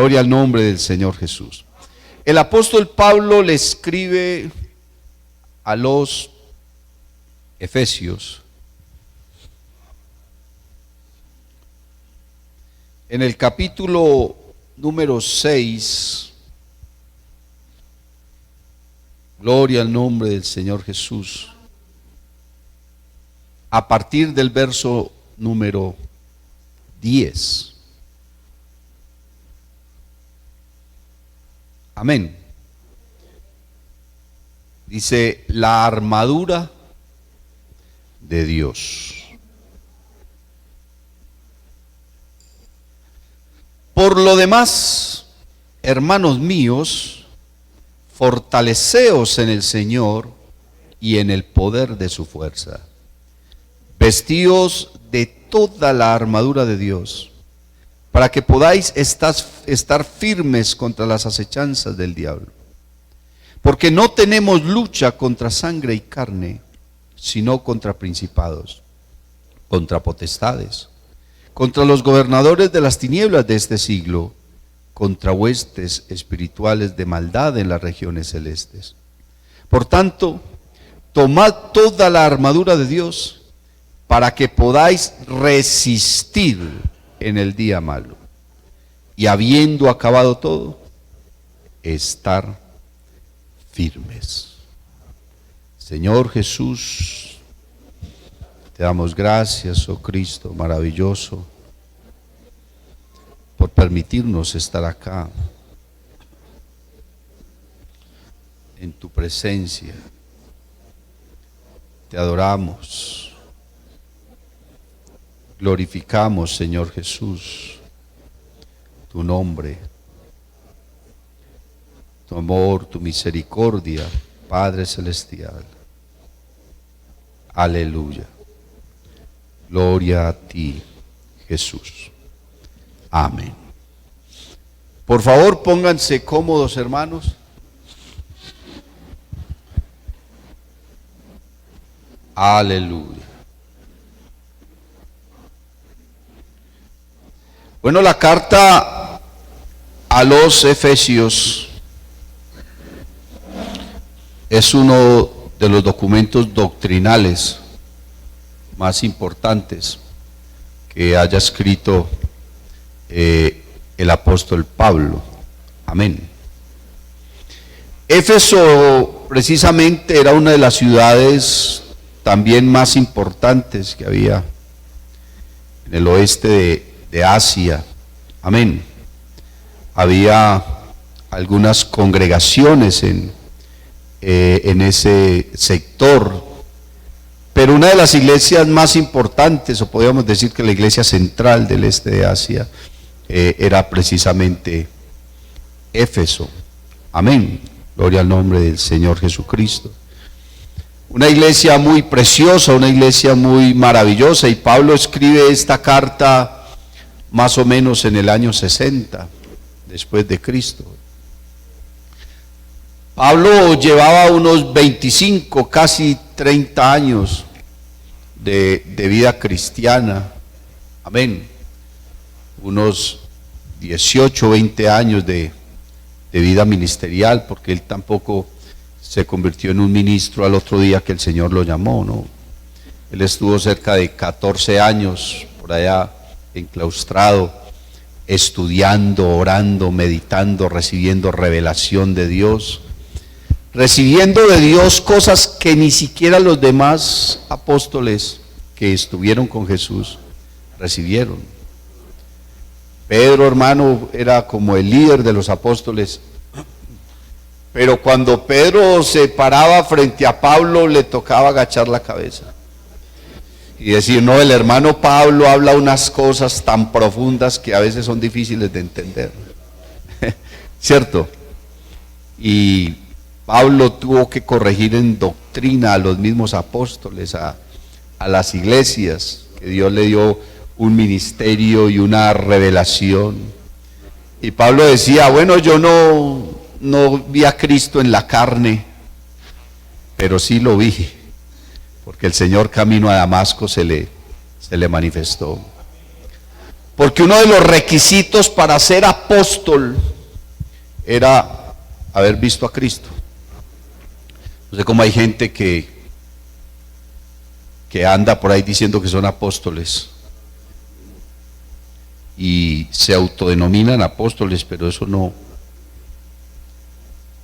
Gloria al nombre del Señor Jesús. El apóstol Pablo le escribe a los Efesios en el capítulo número 6. Gloria al nombre del Señor Jesús. A partir del verso número 10. Amén. Dice, la armadura de Dios. Por lo demás, hermanos míos, fortaleceos en el Señor y en el poder de su fuerza. Vestíos de toda la armadura de Dios, para que podáis estar firmes contra las acechanzas del diablo. Porque no tenemos lucha contra sangre y carne, sino contra principados, contra potestades, contra los gobernadores de las tinieblas de este siglo, contra huestes espirituales de maldad en las regiones celestes. Por tanto, tomad toda la armadura de Dios para que podáis resistir en el día malo, y habiendo acabado todo, estar firmes. Señor Jesús, te damos gracias, oh Cristo maravilloso, por permitirnos estar acá en tu presencia. Te adoramos. Glorificamos, Señor Jesús, tu nombre, tu amor, tu misericordia, Padre Celestial. Aleluya. Gloria a ti, Jesús. Amén. Por favor, pónganse cómodos, hermanos. Aleluya. Bueno, la carta a los Efesios es uno de los documentos doctrinales más importantes que haya escrito el apóstol Pablo. Amén. Éfeso precisamente era una de las ciudades también más importantes que había en el oeste de Asia. Amén. Había algunas congregaciones en ese sector, pero una de las iglesias más importantes, o podríamos decir que la iglesia central del este de Asia, era precisamente Éfeso. Amén. Gloria al nombre del Señor Jesucristo. Una iglesia muy preciosa, una iglesia muy maravillosa, y Pablo escribe esta carta más o menos en el año 60 después de Cristo. Pablo llevaba unos 25, casi 30 años de vida cristiana. Amén. Unos 18, 20 años de vida ministerial, porque él tampoco se convirtió en un ministro al otro día que el Señor lo llamó, ¿no? Él estuvo cerca de 14 años por allá enclaustrado, estudiando, orando, meditando, recibiendo revelación de Dios, recibiendo de Dios cosas que ni siquiera los demás apóstoles que estuvieron con Jesús recibieron. Pedro, hermano, era como el líder de los apóstoles, pero cuando Pedro se paraba frente a Pablo, le tocaba agachar la cabeza y decir, no, el hermano Pablo habla unas cosas tan profundas que a veces son difíciles de entender. ¿Cierto? Y Pablo tuvo que corregir en doctrina a los mismos apóstoles, a las iglesias, que Dios le dio un ministerio y una revelación. Y Pablo decía, bueno, yo no vi a Cristo en la carne, pero sí lo vi, porque el Señor camino a Damasco se le manifestó. Porque uno de los requisitos para ser apóstol era haber visto a Cristo. No sé cómo hay gente que anda por ahí diciendo que son apóstoles y se autodenominan apóstoles, pero eso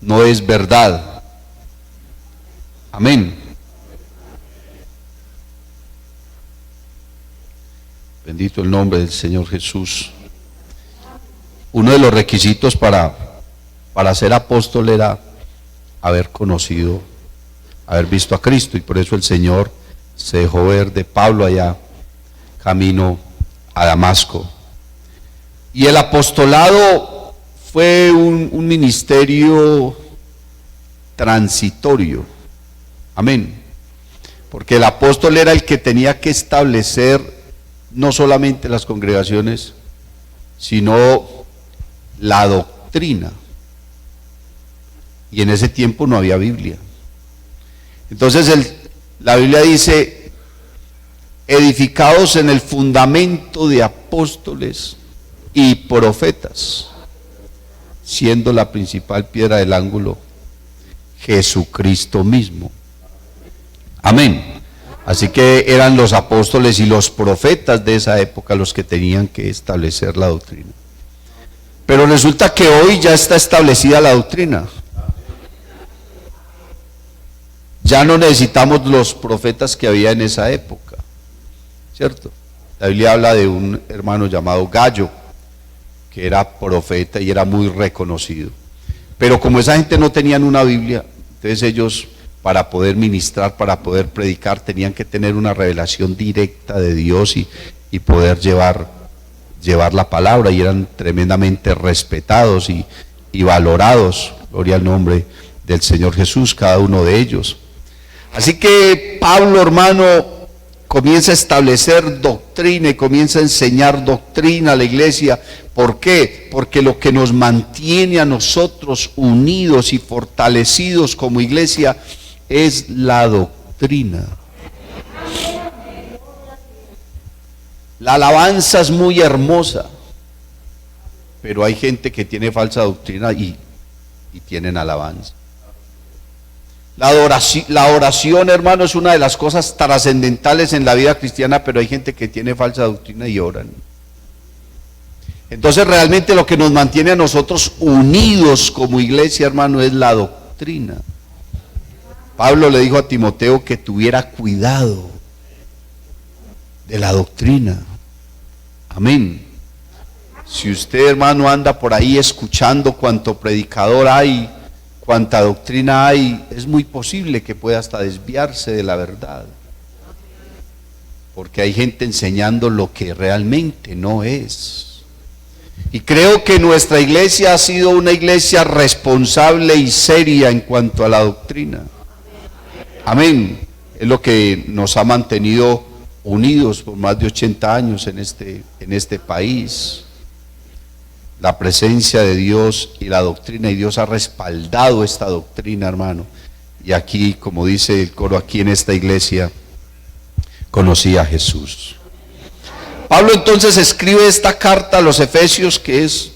no es verdad. Amén. Bendito el nombre del Señor Jesús. Uno de los requisitos para ser apóstol era haber conocido, haber visto a Cristo, y por eso el Señor se dejó ver de Pablo allá, camino a Damasco. Y el apostolado fue un ministerio transitorio. Amén. Porque el apóstol era el que tenía que establecer no solamente las congregaciones, sino la doctrina. Y en ese tiempo no había Biblia. Entonces la Biblia dice: edificados en el fundamento de apóstoles y profetas, siendo la principal piedra del ángulo Jesucristo mismo. Amén. Así que eran los apóstoles y los profetas de esa época los que tenían que establecer la doctrina. Pero resulta que hoy ya está establecida la doctrina. Ya no necesitamos los profetas que había en esa época, ¿cierto? La Biblia habla de un hermano llamado Gallo, que era profeta y era muy reconocido. Pero como esa gente no tenían una Biblia, entonces ellos, para poder ministrar, para poder predicar, tenían que tener una revelación directa de Dios y poder llevar la palabra, y eran tremendamente respetados y valorados. Gloria al nombre del Señor Jesús, cada uno de ellos. Así que Pablo, hermano, comienza a establecer doctrina y comienza a enseñar doctrina a la iglesia. ¿Por qué? Porque lo que nos mantiene a nosotros unidos y fortalecidos como iglesia es la doctrina. La alabanza es muy hermosa, pero hay gente que tiene falsa doctrina y tienen alabanza. La oración, hermano, es una de las cosas trascendentales en la vida cristiana, pero hay gente que tiene falsa doctrina y oran. Entonces realmente lo que nos mantiene a nosotros unidos como iglesia, hermano, es la doctrina. Pablo le dijo a Timoteo que tuviera cuidado de la doctrina. Amén. Si usted, hermano, anda por ahí escuchando cuánto predicador hay, cuánta doctrina hay, es muy posible que pueda hasta desviarse de la verdad, porque hay gente enseñando lo que realmente no es. Y creo que nuestra iglesia ha sido una iglesia responsable y seria en cuanto a la doctrina. Amén. Es lo que nos ha mantenido unidos por más de 80 años en este país. La presencia de Dios y la doctrina, y Dios ha respaldado esta doctrina, hermano. Y aquí, como dice el coro, aquí en esta iglesia conocí a Jesús. Pablo entonces escribe esta carta a los Efesios, que es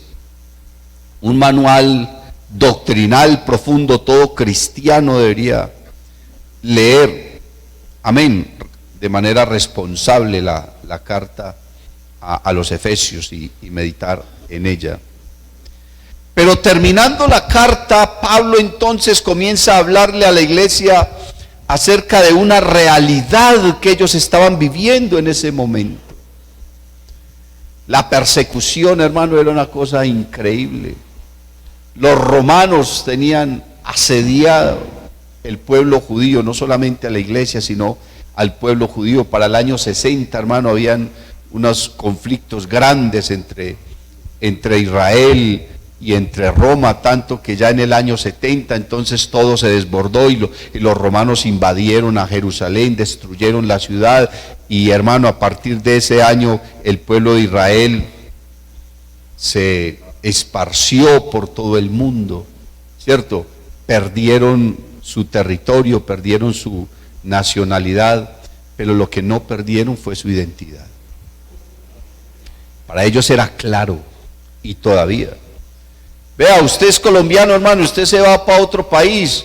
un manual doctrinal profundo, todo cristiano debería leer. Amén. De manera responsable la carta a los Efesios y meditar en ella. Pero terminando la carta, Pablo entonces comienza a hablarle a la iglesia acerca de una realidad que ellos estaban viviendo en ese momento. La persecución, hermano, era una cosa increíble. Los romanos tenían asediado el pueblo judío, no solamente a la iglesia, sino al pueblo judío. Para el año 60, hermano, habían unos conflictos grandes entre Israel y entre Roma, tanto que ya en el año 70 entonces todo se desbordó y los romanos invadieron a Jerusalén, destruyeron la ciudad, y hermano, a partir de ese año el pueblo de Israel se esparció por todo el mundo, ¿cierto? Perdieron su territorio, perdieron su nacionalidad, pero lo que no perdieron fue su identidad. Para ellos era claro, y todavía. Vea, usted es colombiano, hermano, usted se va para otro país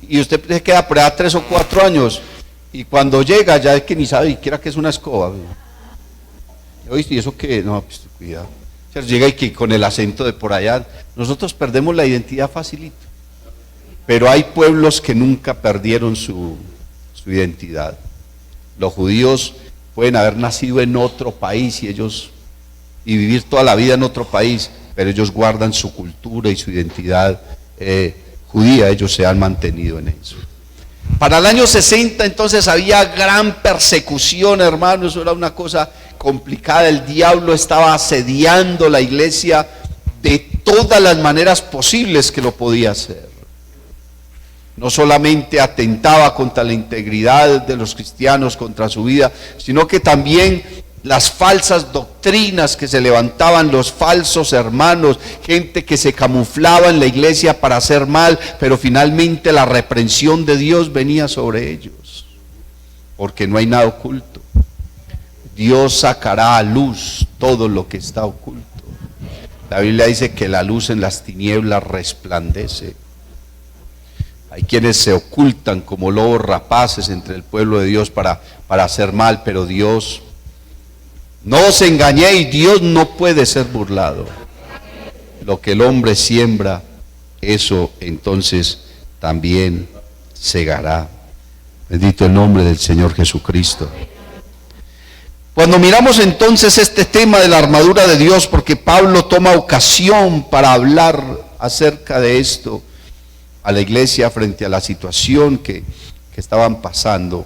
y usted se queda por allá 3 o 4 años y cuando llega ya es que ni sabe siquiera que es una escoba. ¿Oíste? ¿Y eso qué? No, pues cuidado. Llega y que con el acento de por allá, nosotros perdemos la identidad facilito. Pero hay pueblos que nunca perdieron su identidad. Los judíos pueden haber nacido en otro país y vivir toda la vida en otro país, pero ellos guardan su cultura y su identidad judía, ellos se han mantenido en eso. Para el año 60 entonces había gran persecución, hermanos, eso era una cosa complicada, el diablo estaba asediando la iglesia de todas las maneras posibles que lo podía hacer. No solamente atentaba contra la integridad de los cristianos, contra su vida, sino que también las falsas doctrinas que se levantaban, los falsos hermanos, gente que se camuflaba en la iglesia para hacer mal, pero finalmente la reprensión de Dios venía sobre ellos, porque no hay nada oculto. Dios sacará a luz todo lo que está oculto. La Biblia dice que la luz en las tinieblas resplandece. Hay quienes se ocultan como lobos rapaces entre el pueblo de Dios para hacer mal, pero Dios, no os engañéis, Dios no puede ser burlado. Lo que el hombre siembra, eso entonces también segará. Bendito el nombre del Señor Jesucristo. Cuando miramos entonces este tema de la armadura de Dios, porque Pablo toma ocasión para hablar acerca de esto a la iglesia frente a la situación que estaban pasando,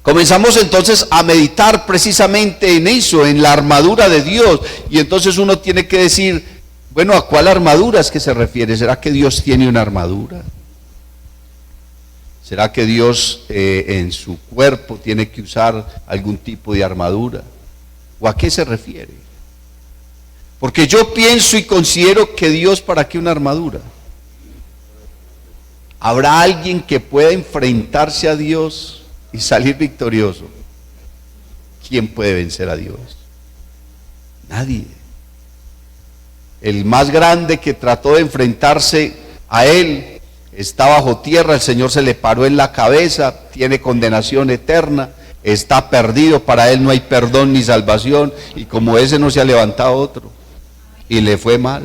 comenzamos entonces a meditar precisamente en eso, en la armadura de Dios. Y entonces uno tiene que decir, bueno, ¿a cuál armadura es que se refiere? ¿Será que Dios tiene una armadura? ¿Será que Dios en su cuerpo tiene que usar algún tipo de armadura? ¿O a qué se refiere? Porque yo pienso y considero que Dios, ¿para qué una armadura? ¿Habrá alguien que pueda enfrentarse a Dios y salir victorioso? ¿Quién puede vencer a Dios? Nadie. El más grande que trató de enfrentarse a Él está bajo tierra, el Señor se le paró en la cabeza, tiene condenación eterna, está perdido, para Él no hay perdón ni salvación, y como ese no se ha levantado otro, y le fue mal.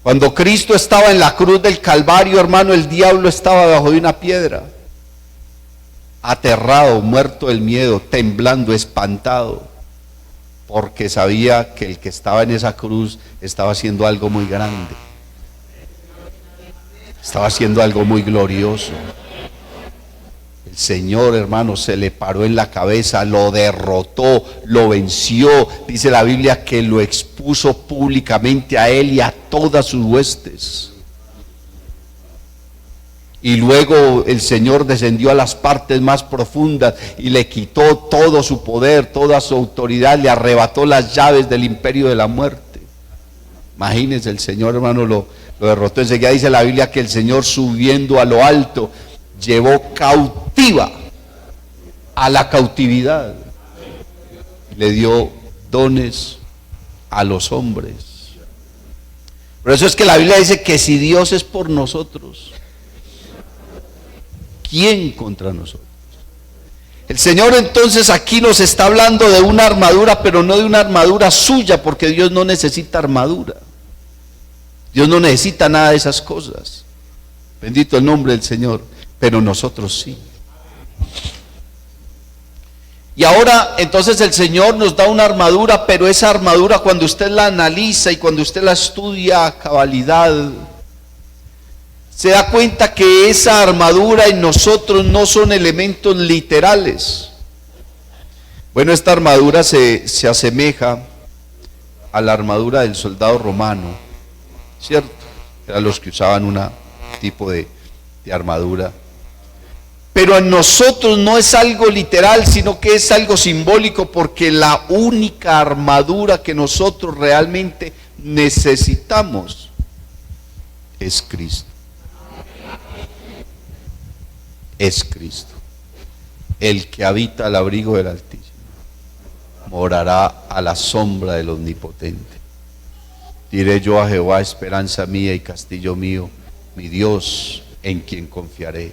Cuando Cristo estaba en la cruz del Calvario, hermano, el diablo estaba debajo de una piedra, aterrado, muerto del miedo, temblando, espantado, porque sabía que el que estaba en esa cruz estaba haciendo algo muy grande, estaba haciendo algo muy glorioso. El Señor, hermano, se le paró en la cabeza, lo derrotó, lo venció. Dice la Biblia que lo expuso públicamente a Él y a todas sus huestes. Y luego el Señor descendió a las partes más profundas y le quitó todo su poder, toda su autoridad, le arrebató las llaves del imperio de la muerte. Imagínense, el Señor, hermano, lo derrotó. Enseguida dice la Biblia que el Señor, subiendo a lo alto, llevó cautiva a la cautividad, le dio dones a los hombres. Por eso es que la Biblia dice que si Dios es por nosotros, ¿quién contra nosotros? El Señor entonces aquí nos está hablando de una armadura, pero no de una armadura suya, porque Dios no necesita armadura. Dios no necesita nada de esas cosas. Bendito el nombre del Señor. Pero nosotros sí. Y ahora entonces el Señor nos da una armadura, pero esa armadura, cuando usted la analiza y cuando usted la estudia a cabalidad, se da cuenta que esa armadura en nosotros no son elementos literales. Bueno, esta armadura se asemeja a la armadura del soldado romano, ¿cierto? Eran los que usaban un tipo de armadura. Pero en nosotros no es algo literal, sino que es algo simbólico, porque la única armadura que nosotros realmente necesitamos es Cristo. Es Cristo, el que habita al abrigo del Altísimo. morará a la sombra del Omnipotente. Diré yo a Jehová, esperanza mía y castillo mío, mi Dios, en quien confiaré.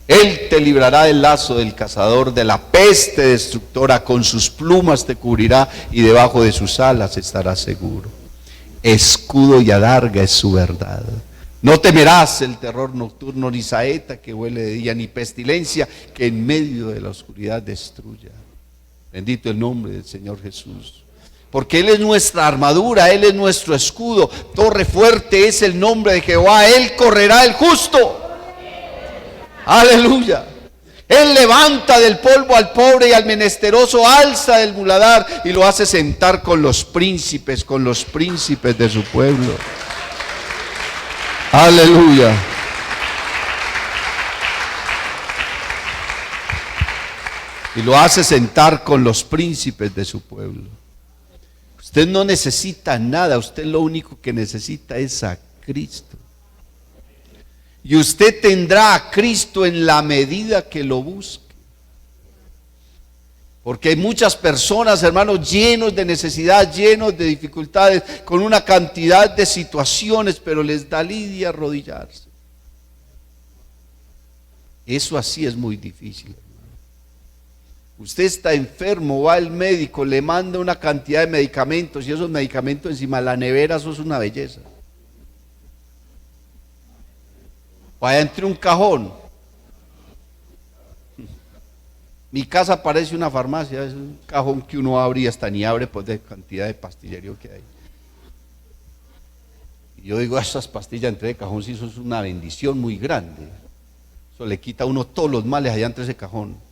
Él te librará del lazo del cazador, de la peste destructora, con sus plumas te cubrirá y debajo de sus alas estarás seguro. Escudo y adarga es su verdad. No temerás el terror nocturno, ni saeta que huele de día, ni pestilencia que en medio de la oscuridad destruya. Bendito el nombre del Señor Jesús. Porque Él es nuestra armadura, Él es nuestro escudo. Torre fuerte es el nombre de Jehová. Él correrá el justo. Aleluya. Él levanta del polvo al pobre y al menesteroso alza del muladar y lo hace sentar con los príncipes de su pueblo. Aleluya. Y lo hace sentar con los príncipes de su pueblo. Usted no necesita nada, usted lo único que necesita es a Cristo. Y usted tendrá a Cristo en la medida que lo busque. Porque hay muchas personas, hermanos, llenos de necesidad, llenos de dificultades, con una cantidad de situaciones, pero les da lidia arrodillarse. Eso así es muy difícil. Usted está enfermo, va al médico, le manda una cantidad de medicamentos y esos medicamentos encima de la nevera, eso es una belleza. Vaya entre un cajón. Mi casa parece una farmacia, es un cajón que uno abre y hasta ni abre pues de cantidad de pastillería que hay. Y yo digo, esas pastillas entre el cajón, sí, eso es una bendición muy grande. Eso le quita a uno todos los males allá entre ese cajón.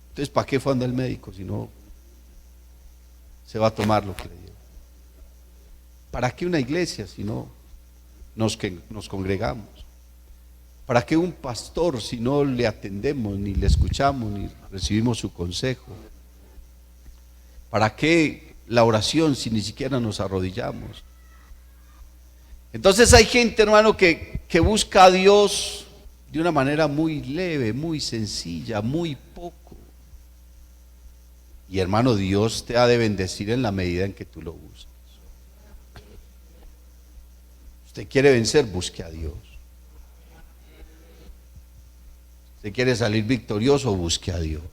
Entonces, ¿para qué fue donde el médico si no se va a tomar lo que le dio? ¿Para qué una iglesia si no nos congregamos? ¿Para qué un pastor si no le atendemos, ni le escuchamos, ni recibimos su consejo? ¿Para qué la oración si ni siquiera nos arrodillamos? Entonces hay gente, hermano, que busca a Dios de una manera muy leve, muy sencilla, muy poco. Y hermano, Dios te ha de bendecir en la medida en que tú lo busques. Usted quiere vencer, busque a Dios. Usted quiere salir victorioso, busque a Dios.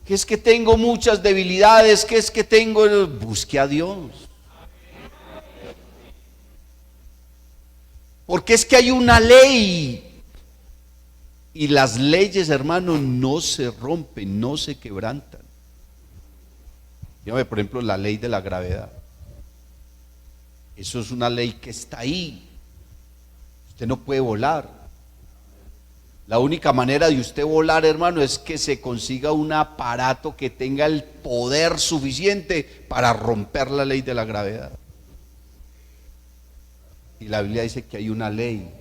¿Qué es que tengo muchas debilidades? ¿Qué es que tengo? Busque a Dios. Porque es que hay una ley. Y las leyes, hermano, no se rompen, no se quebrantan. Dígame, por ejemplo, la ley de la gravedad. Eso es una ley que está ahí. Usted no puede volar. La única manera de usted volar, hermano, es que se consiga un aparato que tenga el poder suficiente para romper la ley de la gravedad. Y la Biblia dice que hay una ley,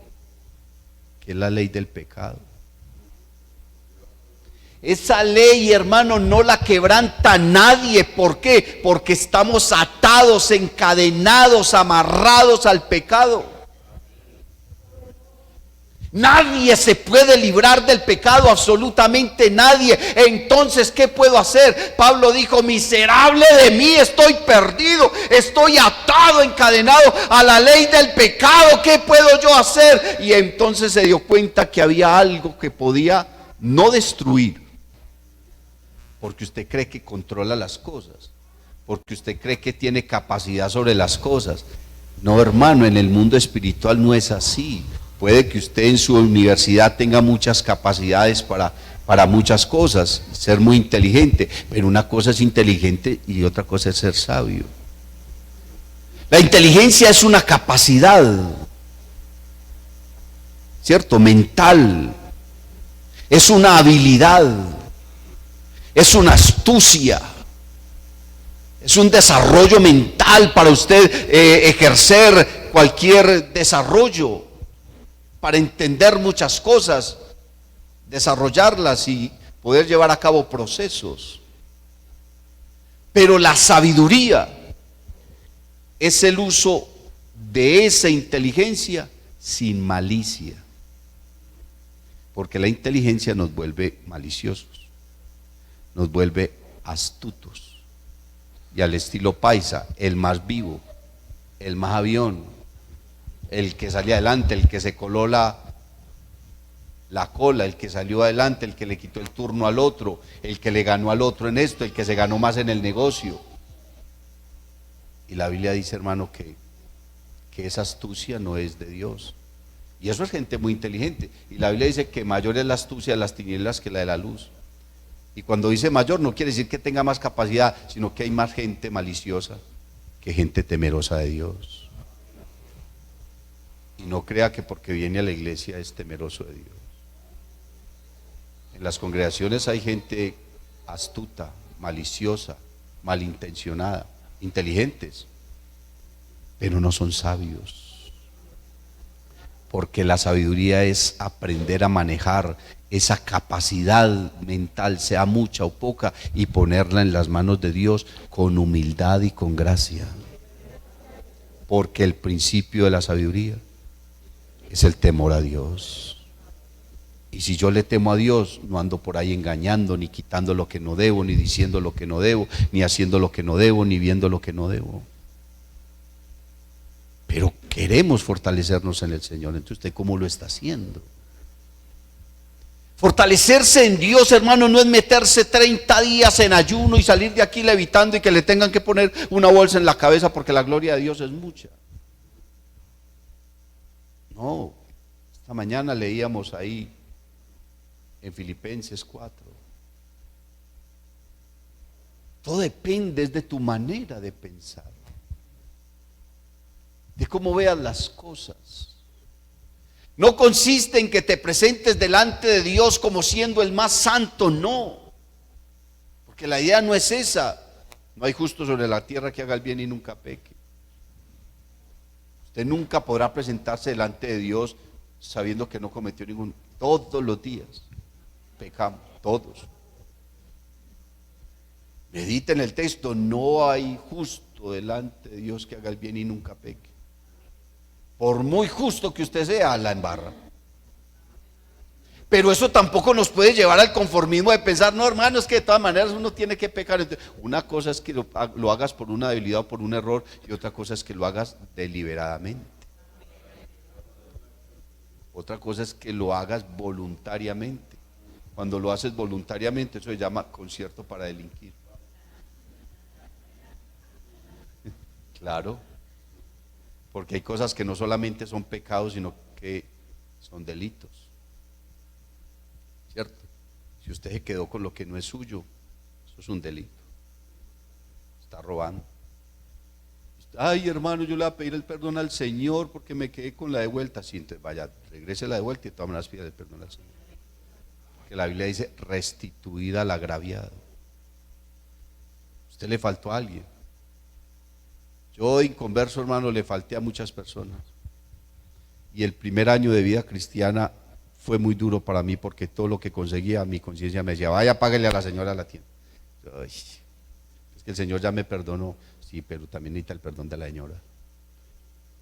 que es la ley del pecado. Esa ley, hermano, no la quebranta nadie. ¿Por qué? Porque estamos atados, encadenados, amarrados al pecado. Nadie se puede librar del pecado, absolutamente nadie. Entonces, ¿qué puedo hacer? Pablo dijo, miserable de mí, estoy perdido, estoy atado, encadenado a la ley del pecado. ¿Qué puedo yo hacer? Y entonces se dio cuenta que había algo que podía no destruir, porque usted cree que controla las cosas, porque usted cree que tiene capacidad sobre las cosas. No, hermano, en el mundo espiritual no es así. Puede que usted en su universidad tenga muchas capacidades para muchas cosas, ser muy inteligente, pero una cosa es inteligente y otra cosa es ser sabio. La inteligencia es una capacidad, ¿cierto? Mental. Es una habilidad. Es una astucia, es un desarrollo mental para usted ejercer cualquier desarrollo, para entender muchas cosas, desarrollarlas y poder llevar a cabo procesos. Pero la sabiduría es el uso de esa inteligencia sin malicia, porque la inteligencia nos vuelve maliciosos. nos vuelve astutos. Y al estilo paisa, el más vivo, el más avión, el que salía adelante, el que se coló la cola, el que salió adelante, el que le quitó el turno al otro, el que le ganó al otro en esto, el que se ganó más en el negocio. Y la Biblia dice, hermano, que esa astucia no es de Dios. Y eso es gente muy inteligente. Y la Biblia dice que mayor es la astucia de las tinieblas que la de la luz. Y cuando dice mayor no quiere decir que tenga más capacidad, sino que hay más gente maliciosa que gente temerosa de Dios. Y no crea que porque viene a la iglesia es temeroso de Dios. En las congregaciones hay gente astuta, maliciosa, malintencionada, inteligentes, pero no son sabios. Porque la sabiduría es aprender a manejar esa capacidad mental, sea mucha o poca, y ponerla en las manos de Dios con humildad y con gracia. Porque el principio de la sabiduría es el temor a Dios. Y si yo le temo a Dios, no ando por ahí engañando, ni quitando lo que no debo, ni diciendo lo que no debo, ni haciendo lo que no debo, ni viendo lo que no debo. Pero queremos fortalecernos en el Señor. Entonces, ¿usted cómo lo está haciendo? Fortalecerse en Dios, hermano, no es meterse 30 días en ayuno y salir de aquí levitando y que le tengan que poner una bolsa en la cabeza porque la gloria de Dios es mucha. No, esta mañana leíamos ahí en Filipenses 4. Todo depende de tu manera de pensar, de cómo veas las cosas. No consiste en que te presentes delante de Dios como siendo el más santo, no. Porque la idea no es esa. No hay justo sobre la tierra que haga el bien y nunca peque. Usted nunca podrá presentarse delante de Dios sabiendo que no cometió ningún. Todos los días pecamos, todos. Medita en el texto, no hay justo delante de Dios que haga el bien y nunca peque. Por muy justo que usted sea, la embarra. Pero eso tampoco nos puede llevar al conformismo de pensar, no, hermano, es que de todas maneras uno tiene que pecar. Una cosa es que lo hagas por una debilidad o por un error, y otra cosa es que lo hagas deliberadamente. Otra cosa es que lo hagas voluntariamente. Cuando lo haces voluntariamente, eso se llama concierto para delinquir. Claro. Porque hay cosas que no solamente son pecados, sino que son delitos. ¿Cierto? Si usted se quedó con lo que no es suyo, eso es un delito. Está robando. Ay, hermano, yo le voy a pedir el perdón al Señor porque me quedé con la de vuelta. Sí, entonces vaya, regrese la de vuelta y de todas maneras pida el perdón al Señor. Porque la Biblia dice restituida al agraviado. Usted le faltó a alguien. Yo, inconverso, hermano, le falté a muchas personas. Y el primer año de vida cristiana fue muy duro para mí porque todo lo que conseguía, mi conciencia me decía, vaya, páguele a la señora a la tienda. Ay, es que el Señor ya me perdonó. Sí, pero también necesita el perdón de la señora.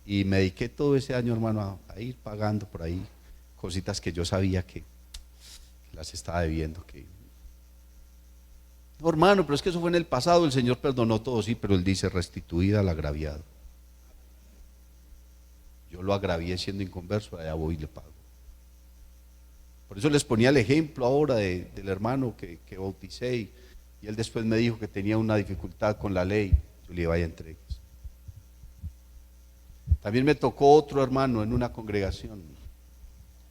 Y me dediqué todo ese año, hermano, a ir pagando por ahí cositas que yo sabía que las estaba debiendo. No, hermano, pero es que eso fue en el pasado, el Señor perdonó todo, sí, pero Él dice restituida al agraviado. Yo lo agravié siendo inconverso, allá voy y le pago. Por eso les ponía el ejemplo ahora del hermano que bauticé, y él después me dijo que tenía una dificultad con la ley. Yo le vaya a entregar. También me tocó otro hermano en una congregación,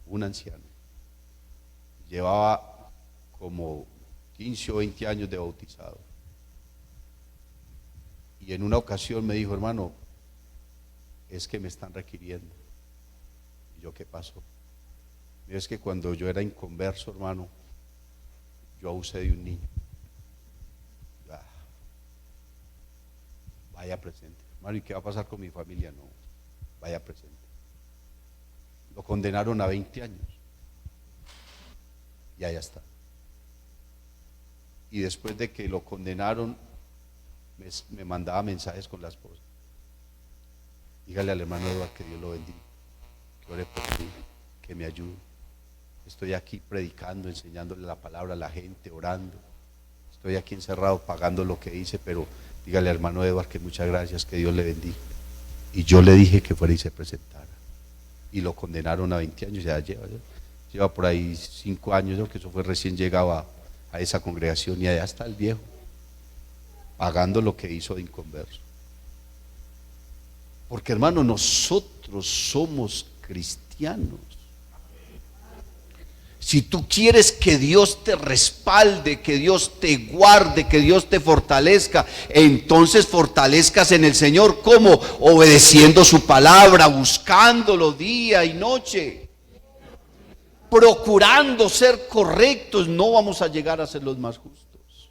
un anciano. Llevaba como 15 o 20 años de bautizado. Y en una ocasión me dijo, hermano, es que me están requiriendo. Y yo, ¿qué pasó? Es que cuando yo era inconverso, hermano, yo abusé de un niño. Vaya presente. Hermano, ¿y qué va a pasar con mi familia? No, vaya presente. Lo condenaron a 20 años. Y allá está. Y después de que lo condenaron, me mandaba mensajes con la esposa. Dígale al hermano Eduardo que Dios lo bendiga, que ore por mí, que me ayude. Estoy aquí predicando, enseñándole la palabra a la gente, orando. estoy aquí encerrado pagando lo que hice, pero dígale al hermano Edward que muchas gracias, que Dios le bendiga. Y yo le dije que fuera y se presentara. Y lo condenaron a 20 años, ya lleva por ahí 5 años, ¿no? Que eso fue recién llegado a esa congregación, y allá está el viejo, pagando lo que hizo de inconverso. Porque hermano, nosotros somos cristianos. Si tú quieres que Dios te respalde, que Dios te guarde, que Dios te fortalezca, entonces fortalezcas en el Señor. ¿Cómo? Obedeciendo su palabra, buscándolo día y noche, procurando ser correctos. No vamos a llegar a ser los más justos,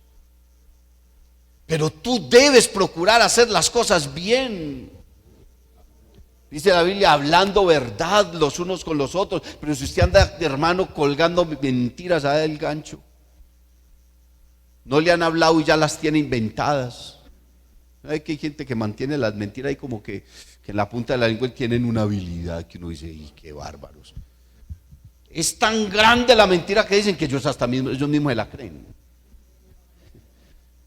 pero tú debes procurar hacer las cosas bien. Dice la Biblia, hablando verdad los unos con los otros. Pero si usted anda, hermano, colgando mentiras a el gancho, no le han hablado y ya las tiene inventadas. ¿Sabe que hay gente que mantiene las mentiras y como que en la punta de la lengua tienen una habilidad que uno dice, ¡y qué bárbaros! Es tan grande la mentira que dicen que ellos mismos se la creen.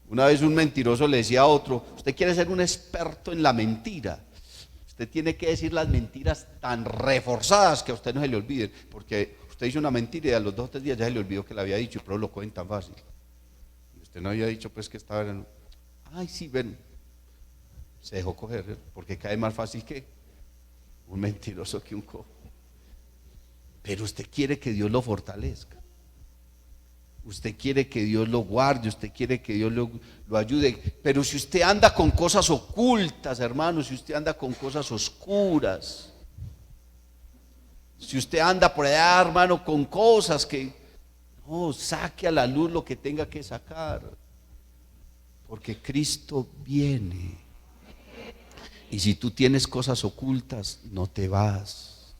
Una vez un mentiroso le decía a otro, usted quiere ser un experto en la mentira, usted tiene que decir las mentiras tan reforzadas que a usted no se le olviden, porque usted hizo una mentira y a los 2 o 3 días ya se le olvidó que la había dicho, pero lo cogen tan fácil. Y usted no había dicho pues que estaba en... Ay, sí, ven, se dejó coger, porque cae más fácil que un mentiroso que un cojo. Pero usted quiere que Dios lo fortalezca, usted quiere que Dios lo guarde, usted quiere que Dios lo ayude. Pero si usted anda con cosas ocultas, hermano, si usted anda con cosas oscuras, si usted anda por allá, hermano, con cosas que no, saque a la luz lo que tenga que sacar, porque Cristo viene. Y si tú tienes cosas ocultas, no te vas.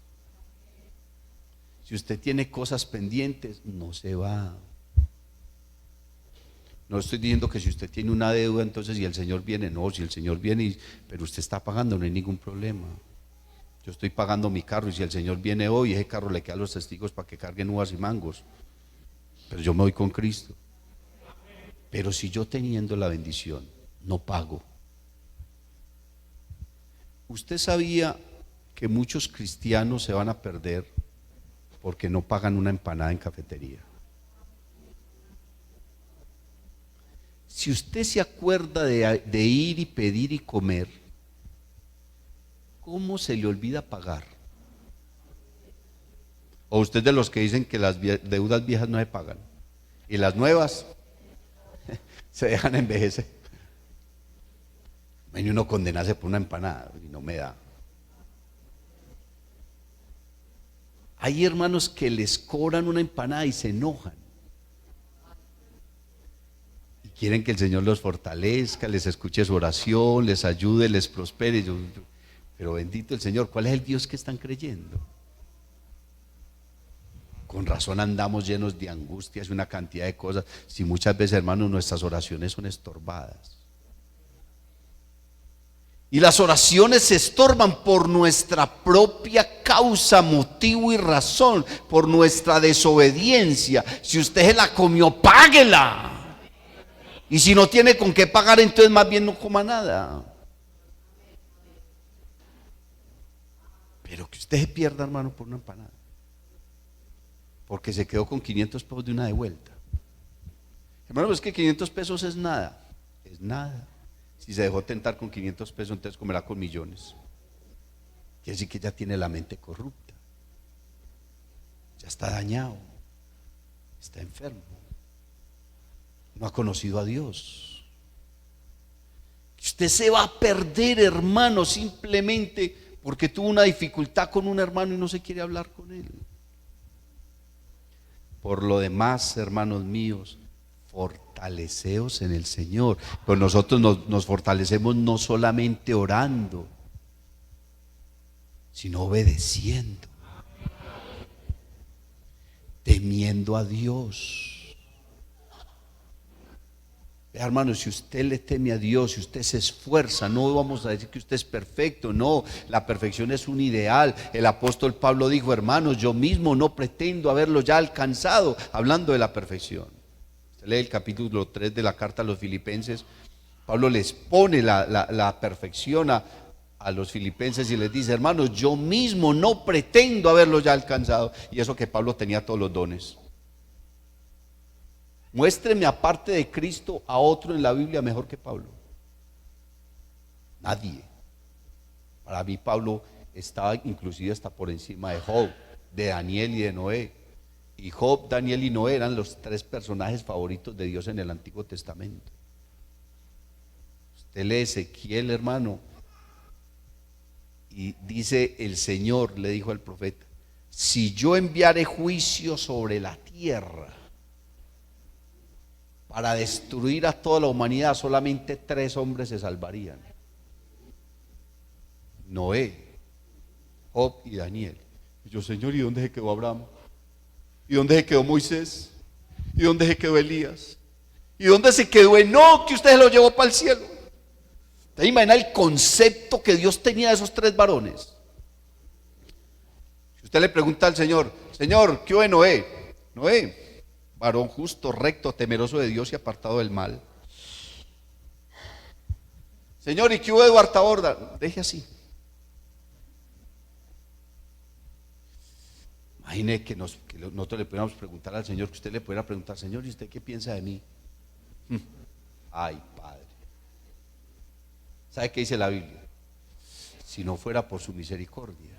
Si usted tiene cosas pendientes, no se va. No estoy diciendo que si usted tiene una deuda, entonces y el Señor viene. No, si el Señor viene, pero usted está pagando, no hay ningún problema. Yo estoy pagando mi carro y si el Señor viene hoy, ese carro le queda a los testigos para que carguen uvas y mangos. Pero yo me voy con Cristo. Pero si yo teniendo la bendición, no pago. ¿Usted sabía que muchos cristianos se van a perder porque no pagan una empanada en cafetería? Si usted se acuerda de ir y pedir y comer, ¿cómo se le olvida pagar? ¿O usted de los que dicen que las deudas viejas no se pagan y las nuevas se dejan envejecer? Bueno, uno condenarse por una empanada y no me da. Hay hermanos que les cobran una empanada y se enojan. Quieren que el Señor los fortalezca, les escuche su oración, les ayude, les prospere. Pero bendito el Señor, ¿cuál es el Dios que están creyendo? Con razón andamos llenos de angustias y una cantidad de cosas, si muchas veces, hermanos, nuestras oraciones son estorbadas. Y las oraciones se estorban por nuestra propia causa, motivo y razón, por nuestra desobediencia. Si usted se la comió, páguela. Y si no tiene con qué pagar, entonces más bien no coma nada. Pero que usted se pierda, hermano, por una empanada, porque se quedó con 500 pesos de una de vuelta. Hermano, es que 500 pesos es nada. Es nada. Si se dejó tentar con 500 pesos, entonces comerá con millones. Quiere decir que ya tiene la mente corrupta, ya está dañado, está enfermo, no ha conocido a Dios. Usted se va a perder, hermano, simplemente porque tuvo una dificultad con un hermano y no se quiere hablar con él. Por lo demás, hermanos míos, fortaleceos en el Señor. Pues nosotros nos fortalecemos no solamente orando, sino obedeciendo, temiendo a Dios. Hermano, si usted le teme a Dios, si usted se esfuerza, no vamos a decir que usted es perfecto, no, la perfección es un ideal. El apóstol Pablo dijo: hermanos, yo mismo no pretendo haberlo ya alcanzado, hablando de la perfección. Usted lee el capítulo 3 de la carta a los filipenses. Pablo les pone la perfección a los filipenses y les dice: hermanos, yo mismo no pretendo haberlo ya alcanzado. Y eso que Pablo tenía todos los dones. Muéstreme aparte de Cristo a otro en la Biblia mejor que Pablo. Nadie. Para mí Pablo estaba inclusive hasta por encima de Job, de Daniel y de Noé. Y Job, Daniel y Noé eran los 3 personajes favoritos de Dios en el Antiguo Testamento. Usted lee Ezequiel, hermano, y dice: el Señor le dijo al profeta: si yo enviare juicio sobre la tierra para destruir a toda la humanidad, solamente 3 hombres se salvarían: Noé, Job y Daniel. Y yo: Señor, ¿y dónde se quedó Abraham? ¿Y dónde se quedó Moisés? ¿Y dónde se quedó Elías? ¿Y dónde se quedó Enoc, que usted lo llevó para el cielo? ¿Te imaginas el concepto que Dios tenía de esos 3 varones? Si usted le pregunta al Señor: Señor, ¿qué hubo de Noé? Noé, varón justo, recto, temeroso de Dios y apartado del mal. Señor, ¿y qué hubo de Eduardo Taborda? Deje así. Imagine que nosotros le pudiéramos preguntar al Señor, que usted le pudiera preguntar: Señor, ¿y usted qué piensa de mí? Ay, Padre. ¿Sabe qué dice la Biblia? Si no fuera por su misericordia,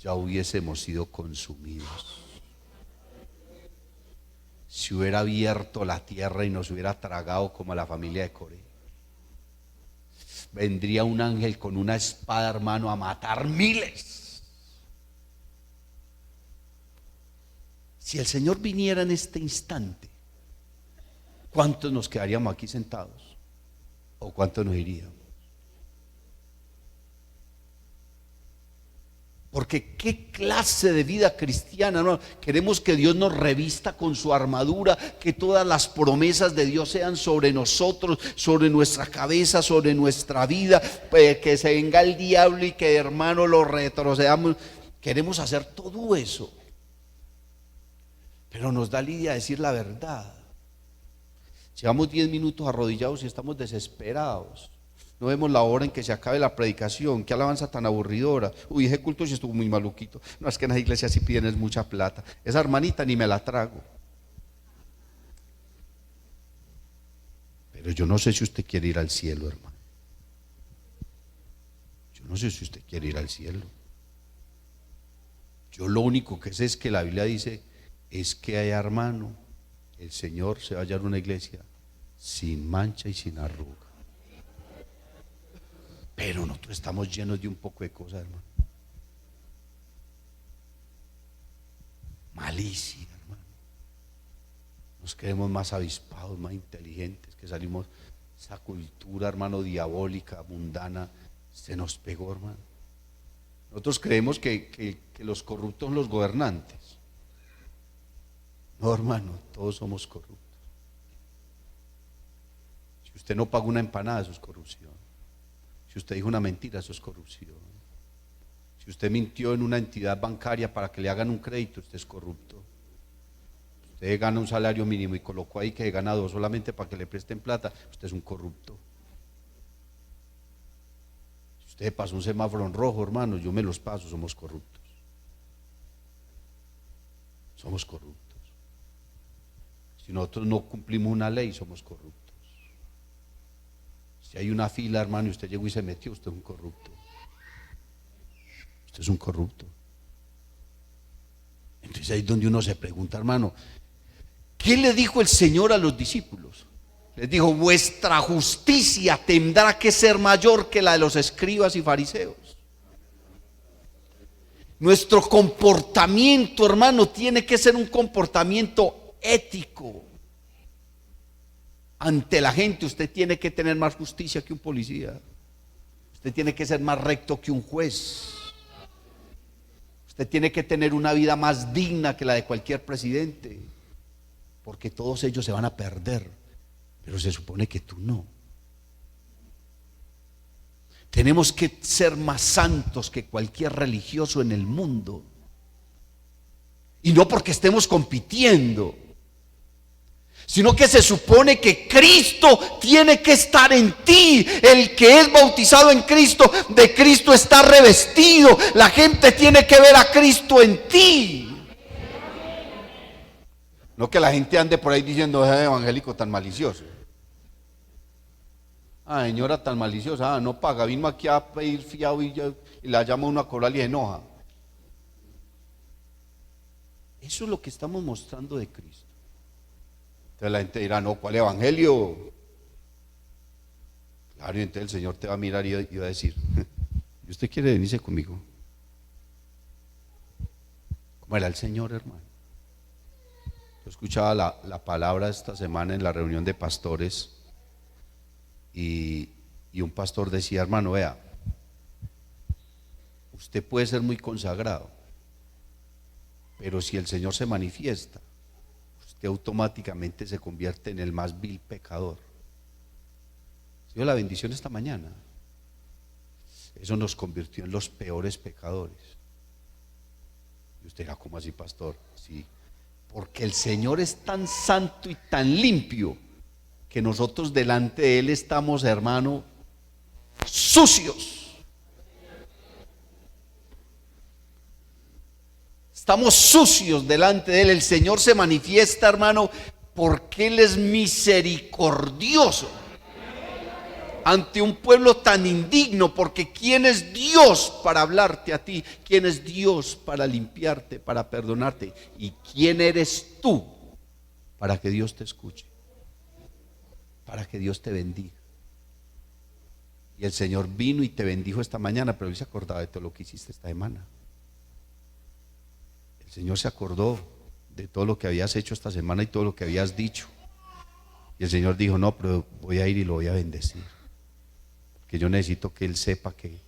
ya hubiésemos sido consumidos. Si hubiera abierto la tierra y nos hubiera tragado como a la familia de Coré. Vendría un ángel con una espada, hermano, a matar miles. Si el Señor viniera en este instante, ¿cuántos nos quedaríamos aquí sentados? ¿O cuántos nos iríamos? Porque qué clase de vida cristiana, ¿no? Queremos que Dios nos revista con su armadura, que todas las promesas de Dios sean sobre nosotros, sobre nuestra cabeza, sobre nuestra vida, que se venga el diablo y que, hermano, lo retrocedamos. Queremos hacer todo eso, pero nos da lidia decir la verdad. Llevamos 10 minutos arrodillados y estamos desesperados. No vemos la hora en que se acabe la predicación. Qué alabanza tan aburridora. Uy, ese culto sí estuvo muy maluquito. No, es que en las iglesias sí piden es mucha plata. Esa hermanita ni me la trago. Pero yo no sé si usted quiere ir al cielo, hermano. Yo no sé si usted quiere ir al cielo. Yo lo único que sé es que la Biblia dice es que, hermano, el Señor se va a hallar una iglesia sin mancha y sin arruga. Pero nosotros estamos llenos de un poco de cosas, hermano. Malicia, hermano. Nos creemos más avispados, más inteligentes, que salimos. Esa cultura, hermano, diabólica, mundana, se nos pegó, hermano. Nosotros creemos que los corruptos son los gobernantes. No, hermano, todos somos corruptos. Si usted no paga una empanada, eso es corrupción. Si usted dijo una mentira, eso es corrupción. Si usted mintió en una entidad bancaria para que le hagan un crédito, usted es corrupto. Usted gana un salario mínimo y colocó ahí que gana 2 solamente para que le presten plata, usted es un corrupto. Si usted pasó un semáforo en rojo, hermano, yo me los paso, somos corruptos. Somos corruptos. Si nosotros no cumplimos una ley, somos corruptos. Si hay una fila, hermano, y usted llegó y se metió, usted es un corrupto. Usted es un corrupto. Entonces ahí es donde uno se pregunta, hermano, ¿qué le dijo el Señor a los discípulos? Les dijo: vuestra justicia tendrá que ser mayor que la de los escribas y fariseos. Nuestro comportamiento, hermano, tiene que ser un comportamiento ético. Ante la gente usted tiene que tener más justicia que un policía. Usted tiene que ser más recto que un juez. Usted tiene que tener una vida más digna que la de cualquier presidente. Porque todos ellos se van a perder, pero se supone que tú no. Tenemos que ser más santos que cualquier religioso en el mundo. Y no porque estemos compitiendo, sino que se supone que Cristo tiene que estar en ti. El que es bautizado en Cristo, de Cristo está revestido. La gente tiene que ver a Cristo en ti. No que la gente ande por ahí diciendo, ese evangélico tan malicioso. Ah, señora tan maliciosa, no paga, vino aquí a pedir fiado y la llama uno a cobrar y se enoja. Eso es lo que estamos mostrando de Cristo. Entonces la gente dirá, no, ¿cuál evangelio? Claro, y entonces el Señor te va a mirar y va a decir, ¿y usted quiere venirse conmigo? ¿Cómo era el Señor, hermano? Yo escuchaba la palabra esta semana en la reunión de pastores y un pastor decía, hermano, vea, usted puede ser muy consagrado, pero si el Señor se manifiesta, usted automáticamente se convierte en el más vil pecador. ¿Sí vio la bendición esta mañana? Eso nos convirtió en los peores pecadores. Y usted dirá, ¿cómo así, pastor? Sí, porque el Señor es tan santo y tan limpio que nosotros delante de Él estamos, hermano, sucios. Estamos sucios delante de Él. El Señor se manifiesta, hermano, porque Él es misericordioso ante un pueblo tan indigno. Porque ¿quién es Dios para hablarte a ti? ¿Quién es Dios para limpiarte, para perdonarte? ¿Y quién eres tú para que Dios te escuche? Para que Dios te bendiga. Y el Señor vino y te bendijo esta mañana, pero Él se acordaba de todo lo que hiciste esta semana. El Señor se acordó de todo lo que habías hecho esta semana y todo lo que habías dicho. Y el Señor dijo, no, pero voy a ir y lo voy a bendecir. Porque yo necesito que Él sepa que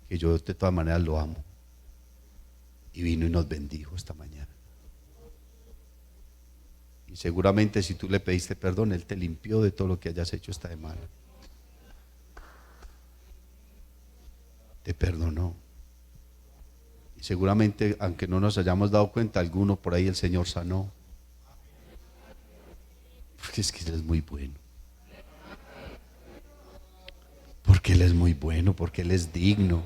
yo de todas maneras lo amo. Y vino y nos bendijo esta mañana. Y seguramente si tú le pediste perdón, Él te limpió de todo lo que hayas hecho esta semana. Te perdonó. Y seguramente, aunque no nos hayamos dado cuenta, alguno por ahí el Señor sanó. Porque es que Él es muy bueno. Porque Él es muy bueno, porque Él es digno.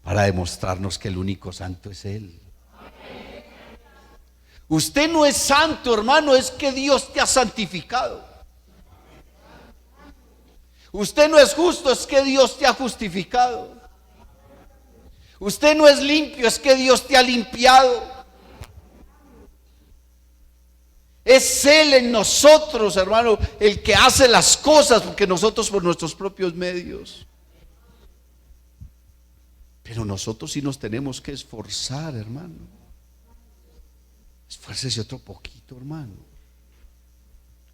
Para demostrarnos que el único santo es Él. Usted no es santo, hermano, es que Dios te ha santificado. Usted no es justo, es que Dios te ha justificado. Usted no es limpio, es que Dios te ha limpiado. Es Él en nosotros, hermano, el que hace las cosas, porque nosotros por nuestros propios medios. Pero nosotros sí nos tenemos que esforzar, hermano. Esfuércese otro poquito, hermano.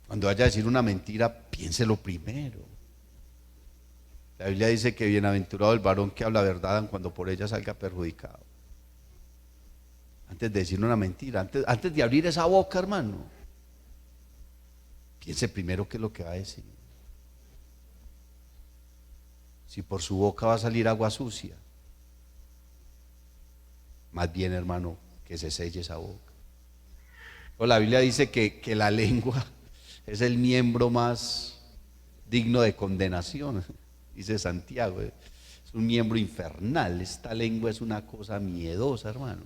Cuando vaya a decir una mentira, piénselo primero. La Biblia dice que bienaventurado el varón que habla verdad aun cuando por ella salga perjudicado. Antes de decir una mentira, antes de abrir esa boca, hermano, piense primero qué es lo que va a decir. Si por su boca va a salir agua sucia, más bien, hermano, que se selle esa boca. Pero la Biblia dice que la lengua es el miembro más digno de condenación. Dice Santiago, es un miembro infernal. Esta lengua es una cosa miedosa, hermano.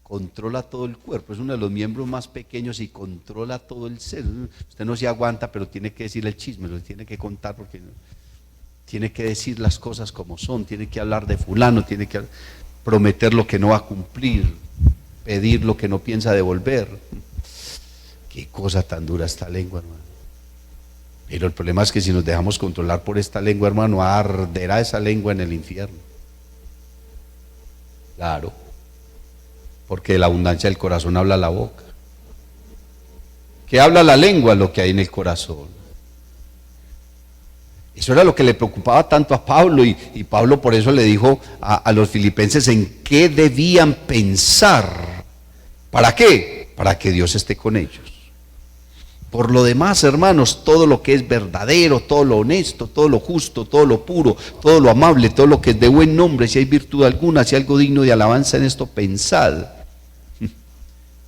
Controla todo el cuerpo, es uno de los miembros más pequeños y controla todo el ser. Usted no se aguanta, pero tiene que decir el chisme, lo tiene que contar porque tiene que decir las cosas como son, tiene que hablar de fulano, tiene que prometer lo que no va a cumplir, pedir lo que no piensa devolver. Qué cosa tan dura esta lengua, hermano. Pero el problema es que si nos dejamos controlar por esta lengua, hermano, arderá esa lengua en el infierno. Claro, porque de la abundancia del corazón habla la boca. ¿Qué habla la lengua? Lo que hay en el corazón. Eso era lo que le preocupaba tanto a Pablo, y Pablo por eso le dijo a los filipenses en qué debían pensar. ¿Para qué? Para que Dios esté con ellos. Por lo demás, hermanos, todo lo que es verdadero, todo lo honesto, todo lo justo, todo lo puro, todo lo amable, todo lo que es de buen nombre, si hay virtud alguna, si hay algo digno de alabanza en esto, pensad.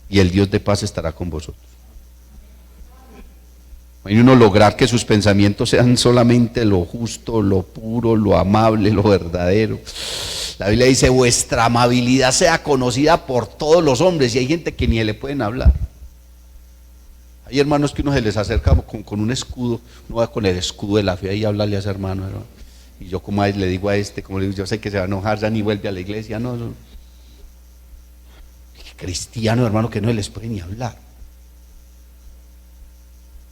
Y el Dios de paz estará con vosotros. Y uno lograr que sus pensamientos sean solamente lo justo, lo puro, lo amable, lo verdadero. La Biblia dice, vuestra amabilidad sea conocida por todos los hombres, y hay gente que ni le pueden hablar. Hay hermanos que uno se les acerca con un escudo, uno va con el escudo de la fe y hablarle a ese hermano, y yo como le digo a este, como le digo, yo sé que se va a enojar, ya ni vuelve a la iglesia, no. Cristiano, hermano, que no les puede ni hablar.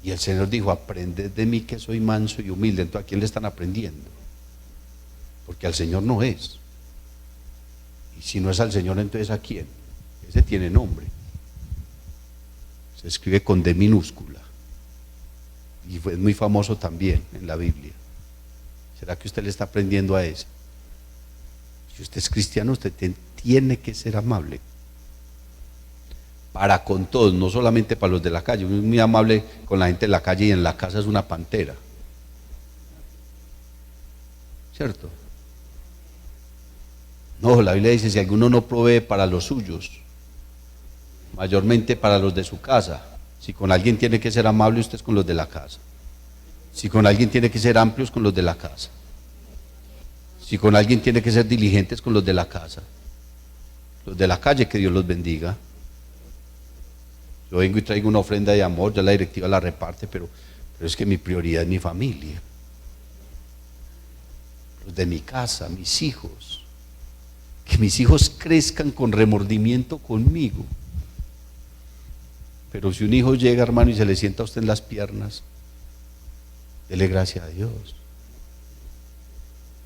Y el Señor dijo, aprended de mí que soy manso y humilde. Entonces, ¿a quién le están aprendiendo? Porque al Señor no es. Y si no es al Señor, entonces ¿a quién? Ese tiene nombre. Se escribe con D minúscula. Y fue muy famoso también en la Biblia. ¿Será que usted le está aprendiendo a ese? Si usted es cristiano, usted tiene que ser amable. Para con todos, no solamente para los de la calle. Uno es muy amable con la gente de la calle y en la casa es una pantera. ¿Cierto? No, la Biblia dice, si alguno no provee para los suyos, mayormente para los de su casa. Si con alguien tiene que ser amable, usted es con los de la casa. Si con alguien tiene que ser amplio, es con los de la casa. Si con alguien tiene que ser diligente, es con los de la casa. Los de la calle, que Dios los bendiga. Yo vengo y traigo una ofrenda de amor, ya la directiva la reparte, pero es que mi prioridad es mi familia. Los de mi casa, mis hijos. Que mis hijos crezcan con remordimiento conmigo. Pero si un hijo llega, hermano, y se le sienta a usted en las piernas, dele gracias a Dios.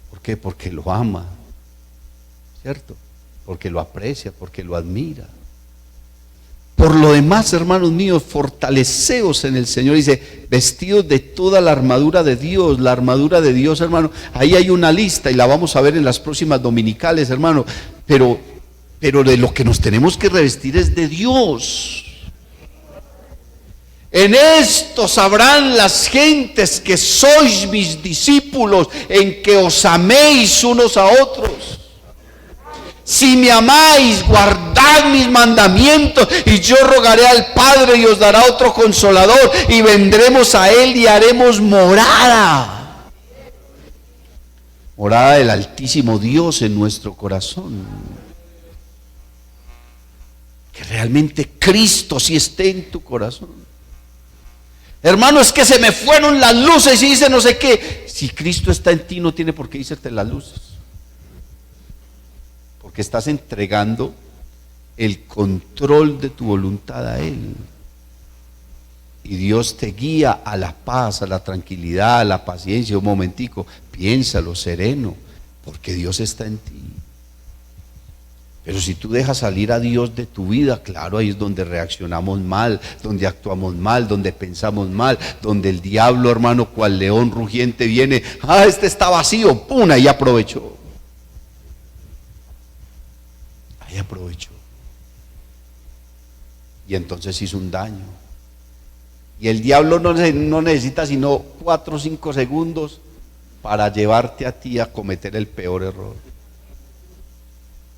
¿Por qué? Porque lo ama, ¿cierto? Porque lo aprecia, porque lo admira. Por lo demás, hermanos míos, fortaleceos en el Señor. Dice, vestidos de toda la armadura de Dios. La armadura de Dios, hermano, ahí hay una lista y la vamos a ver en las próximas dominicales, hermano. Pero de lo que nos tenemos que revestir es de Dios. En esto sabrán las gentes que sois mis discípulos, en que os améis unos a otros. Si me amáis, guardad mis mandamientos, y yo rogaré al Padre y os dará otro consolador, y vendremos a Él y haremos morada. Morada del Altísimo Dios en nuestro corazón. Que realmente Cristo sí esté en tu corazón. Hermano, es que se me fueron las luces y dice no sé qué. Si Cristo está en ti, no tiene por qué irse las luces. Porque estás entregando el control de tu voluntad a Él. Y Dios te guía a la paz, a la tranquilidad, a la paciencia. Un momentico, piénsalo, sereno, porque Dios está en ti. Pero si tú dejas salir a Dios de tu vida, claro, ahí es donde reaccionamos mal, donde actuamos mal, donde pensamos mal, donde el diablo, hermano, cual león rugiente viene, este está vacío, ¡pum!, ahí aprovechó. Ahí aprovechó. Y entonces hizo un daño. Y el diablo no necesita sino 4 o 5 segundos para llevarte a ti a cometer el peor error.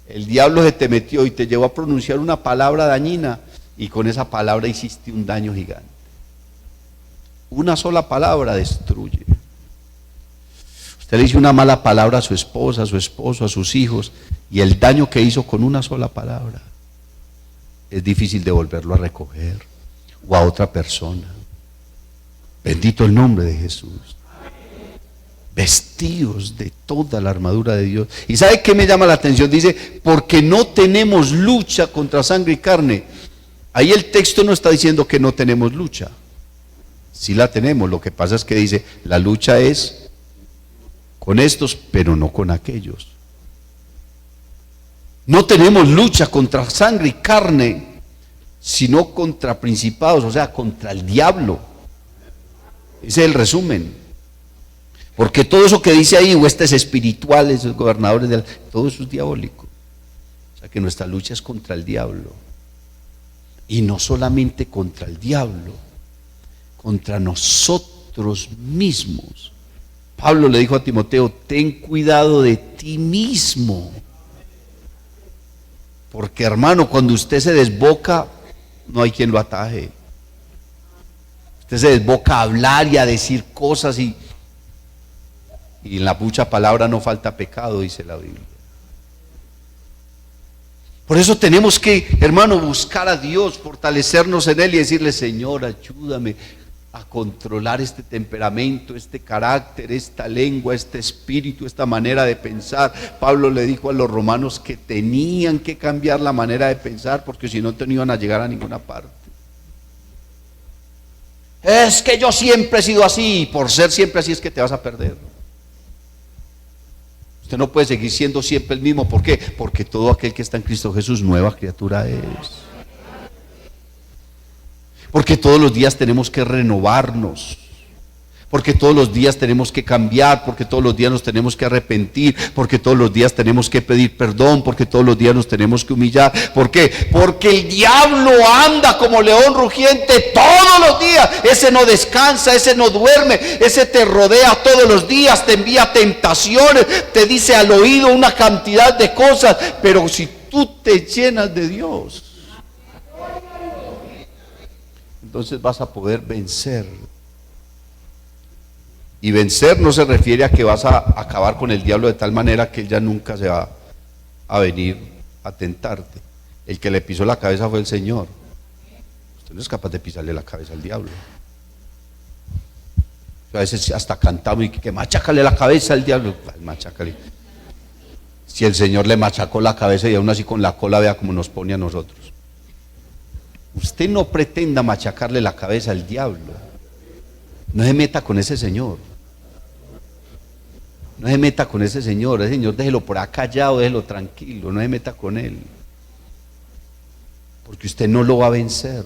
El diablo se te metió y te llevó a pronunciar una palabra dañina, y con esa palabra hiciste un daño gigante. Una sola palabra destruye. Usted le dice una mala palabra a su esposa, a su esposo, a sus hijos, y el daño que hizo con una sola palabra es difícil de volverlo a recoger, o a otra persona. Bendito el nombre de Jesús. Vestidos de toda la armadura de Dios. ¿Y sabe qué me llama la atención? Dice, porque no tenemos lucha contra sangre y carne. Ahí el texto no está diciendo que no tenemos lucha. Sí la tenemos, lo que pasa es que dice, la lucha es con estos, pero no con aquellos. No tenemos lucha contra sangre y carne, sino contra principados, o sea, contra el diablo. Ese es el resumen. Porque todo eso que dice ahí, huestes espirituales, gobernadores, todo eso es diabólico. O sea que nuestra lucha es contra el diablo. Y no solamente contra el diablo, contra nosotros mismos. Pablo le dijo a Timoteo, ten cuidado de ti mismo. Porque hermano, cuando usted se desboca, no hay quien lo ataje. Usted se desboca a hablar y a decir cosas y en la mucha palabra no falta pecado, dice la Biblia. Por eso tenemos que, hermano, buscar a Dios, fortalecernos en Él y decirle, Señor, ayúdame a controlar este temperamento, este carácter, esta lengua, este espíritu, esta manera de pensar. Pablo le dijo a los romanos que tenían que cambiar la manera de pensar porque si no iban a llegar a ninguna parte. Es que yo siempre he sido así y por ser siempre así es que te vas a perder. Usted no puede seguir siendo siempre el mismo. ¿Por qué? Porque todo aquel que está en Cristo Jesús, nueva criatura es. Porque todos los días tenemos que renovarnos. Porque todos los días tenemos que cambiar. Porque todos los días nos tenemos que arrepentir. Porque todos los días tenemos que pedir perdón. Porque todos los días nos tenemos que humillar. ¿Por qué? Porque el diablo anda como león rugiente todos los días. Ese no descansa, ese no duerme, ese te rodea todos los días, te envía tentaciones, te dice al oído una cantidad de cosas. Pero si tú te llenas de Dios, entonces vas a poder vencer. Y vencer no se refiere a que vas a acabar con el diablo de tal manera que él ya nunca se va a venir a tentarte. El que le pisó la cabeza fue el Señor. Usted no es capaz de pisarle la cabeza al diablo. A veces hasta cantamos y que machácale la cabeza al diablo. Machácale. Si el Señor le machacó la cabeza y aún así con la cola, vea cómo nos pone a nosotros. Usted no pretenda machacarle la cabeza al diablo. No se meta con ese señor. No se meta con ese señor. Ese señor déjelo por acá callado, déjelo tranquilo. No se meta con él. Porque usted no lo va a vencer.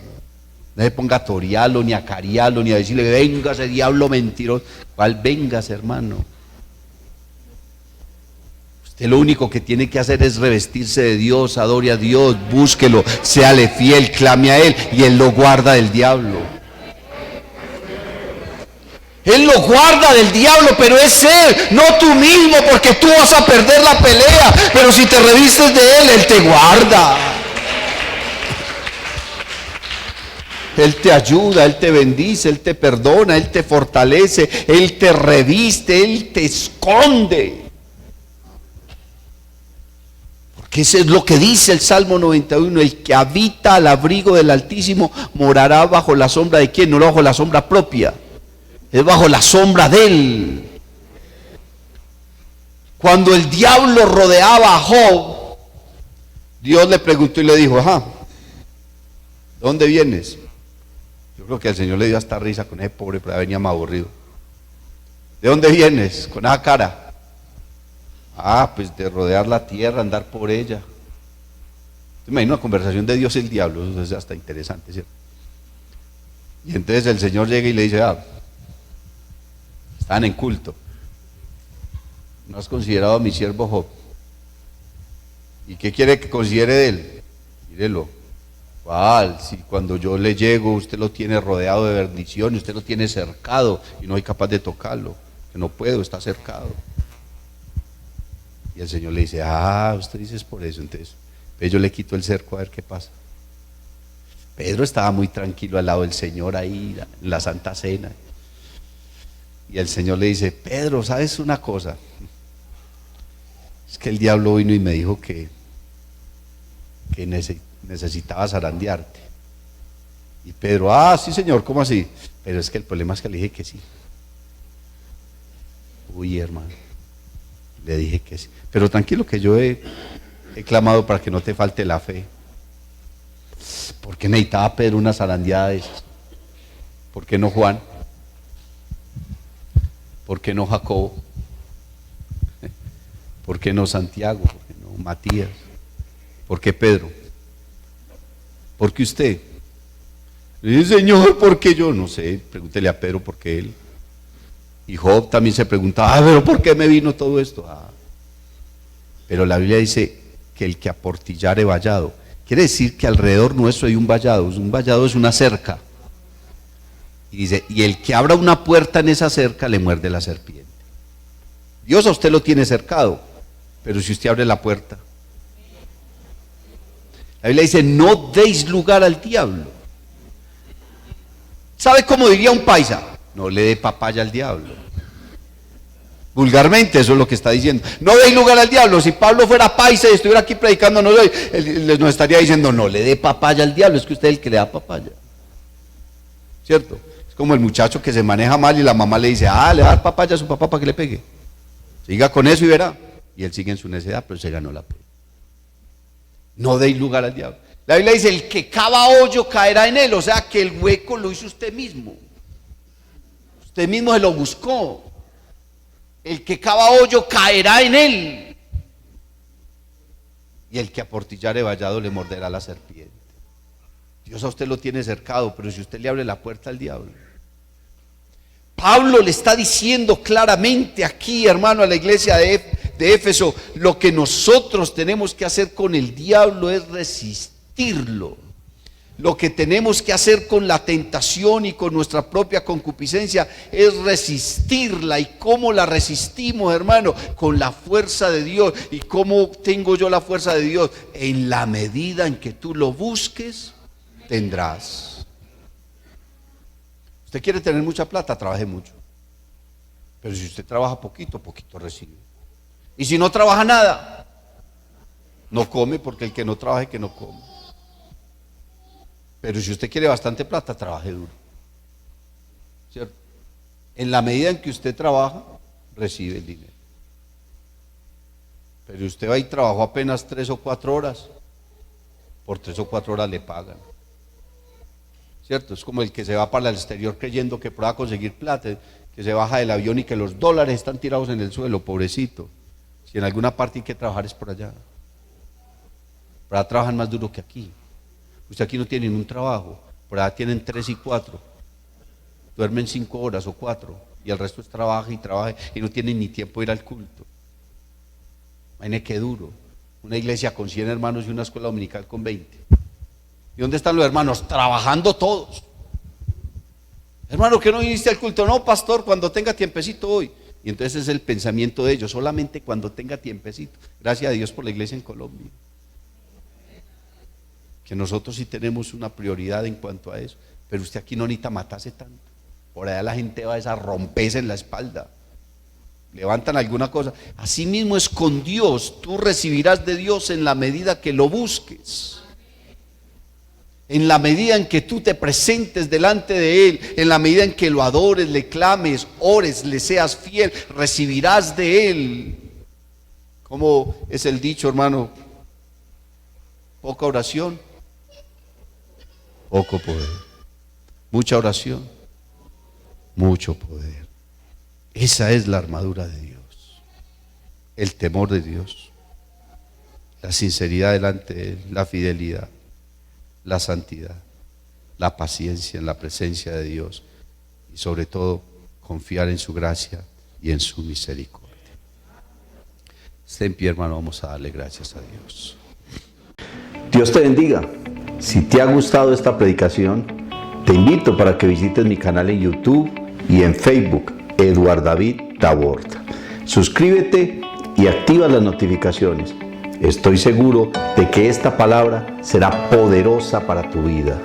No se ponga a torearlo, ni a cariarlo, ni a decirle, véngase diablo mentiroso. ¿Cuál véngase, hermano? Usted lo único que tiene que hacer es revestirse de Dios, adore a Dios, búsquelo, séale fiel, clame a Él y Él lo guarda del diablo. Él lo guarda del diablo, pero es Él, no tú mismo, porque tú vas a perder la pelea. Pero si te revistes de Él, Él te guarda. Él te ayuda, Él te bendice, Él te perdona, Él te fortalece, Él te reviste, Él te esconde. Porque eso es lo que dice el Salmo 91, el que habita al abrigo del Altísimo morará bajo la sombra de ¿quién? No bajo la sombra propia, es bajo la sombra de Él. Cuando el diablo rodeaba a Job, Dios le preguntó y le dijo, ajá, ¿de dónde vienes? Yo creo que el Señor le dio hasta risa con ese pobre, pero venía más aburrido. ¿De dónde vienes? Con esa cara. Ah, pues de rodear la tierra, andar por ella. ¿Te imaginas una conversación de Dios y el diablo? Eso es hasta interesante, ¿cierto? Y entonces el Señor llega y le dice, están en culto. ¿No has considerado a mi siervo Job? ¿Y qué quiere que considere de él? Mírelo. Si cuando yo le llego, usted lo tiene rodeado de bendiciones, usted lo tiene cercado y no hay capaz de tocarlo, que no puedo, está cercado. Y el Señor le dice, usted dice es por eso, entonces yo le quito el cerco a ver qué pasa. Pedro estaba muy tranquilo al lado del Señor ahí, en la Santa Cena. Y el Señor le dice, Pedro, ¿sabes una cosa? Es que el diablo vino y me dijo que necesitaba zarandearte. Y Pedro, sí Señor, ¿cómo así? Pero es que el problema es que le dije que sí. Uy, hermano, le dije que sí. Pero tranquilo que yo he clamado para que no te falte la fe. ¿Por qué necesitaba Pedro una zarandeada de esas? ¿Por qué no Juan? ¿Por qué no Jacobo? ¿Por qué no Santiago? ¿Por qué no Matías? ¿Por qué Pedro? ¿Por qué usted? Le dice, Señor, ¿por qué yo? No sé, pregúntele a Pedro por qué él. Y Job también se preguntaba, pero ¿por qué me vino todo esto? Pero la Biblia dice que el que aportillare vallado, quiere decir que alrededor nuestro hay un vallado es una cerca. Y dice, y el que abra una puerta en esa cerca le muerde la serpiente. Dios a usted lo tiene cercado, pero si usted abre la puerta. La Biblia dice, no deis lugar al diablo. ¿Sabe cómo diría un paisa? No le dé papaya al diablo. Vulgarmente eso es lo que está diciendo. No deis lugar al diablo. Si Pablo fuera paisa y estuviera aquí predicando, nos estaría diciendo, no le dé papaya al diablo. Es que usted es el que le da papaya. ¿Cierto? Es como el muchacho que se maneja mal y la mamá le dice, le va a dar papaya a su papá para que le pegue. Siga con eso y verá. Y él sigue en su necedad, pero se ganó la pena. No deis lugar al diablo. La Biblia dice, el que cava hoyo caerá en él. O sea, que el hueco lo hizo usted mismo. Usted mismo se lo buscó. El que cava hoyo caerá en él. Y el que aportillare vallado le morderá la serpiente. Dios a usted lo tiene cercado, pero si usted le abre la puerta al diablo. Pablo le está diciendo claramente aquí, hermano, a la iglesia de Éfeso, lo que nosotros tenemos que hacer con el diablo es resistirlo. Lo que tenemos que hacer con la tentación y con nuestra propia concupiscencia es resistirla. ¿Y cómo la resistimos, hermano? Con la fuerza de Dios. ¿Y cómo tengo yo la fuerza de Dios? En la medida en que tú lo busques, tendrás. Usted quiere tener mucha plata, trabaje mucho. Pero si usted trabaja poquito, poquito recibe. Y si no trabaja nada, no come, porque el que no trabaje, que no come. Pero si usted quiere bastante plata, trabaje duro. ¿Cierto? En la medida en que usted trabaja, recibe el dinero. Pero usted va y trabajó apenas 3 o 4 horas, por 3 o 4 horas le pagan. ¿Cierto? Es como el que se va para el exterior creyendo que pueda conseguir plata, que se baja del avión y que los dólares están tirados en el suelo, pobrecito. Si en alguna parte hay que trabajar es por allá. Por allá trabajan más duro que aquí. Usted aquí no tiene ningún trabajo, por allá tienen 3 y 4. Duermen 5 horas o 4 y el resto es trabaja y trabaja y no tienen ni tiempo de ir al culto. Imagínese qué duro. Una iglesia con 100 hermanos y una escuela dominical con 20. ¿Y dónde están los hermanos? Trabajando todos. Hermano, ¿que no viniste al culto? No, pastor, cuando tenga tiempecito hoy. Y entonces es el pensamiento de ellos, solamente cuando tenga tiempecito. Gracias a Dios por la iglesia en Colombia. Que nosotros sí tenemos una prioridad en cuanto a eso. Pero usted aquí no necesita matarse tanto. Por allá la gente va a romperse en la espalda. Levantan alguna cosa. Así mismo es con Dios. Tú recibirás de Dios en la medida que lo busques. En la medida en que tú te presentes delante de Él, en la medida en que lo adores, le clames, ores, le seas fiel, recibirás de Él. ¿Cómo es el dicho, hermano? Poca oración, poco poder. Mucha oración, mucho poder. Esa es la armadura de Dios. El temor de Dios, la sinceridad delante de Él, la fidelidad, la santidad, la paciencia en la presencia de Dios y sobre todo confiar en su gracia y en su misericordia. Esté en pie, hermano, vamos a darle gracias a Dios. Dios te bendiga. Si te ha gustado esta predicación, te invito para que visites mi canal en YouTube y en Facebook, Eduard David Tabord. Suscríbete y activa las notificaciones. Estoy seguro de que esta palabra será poderosa para tu vida.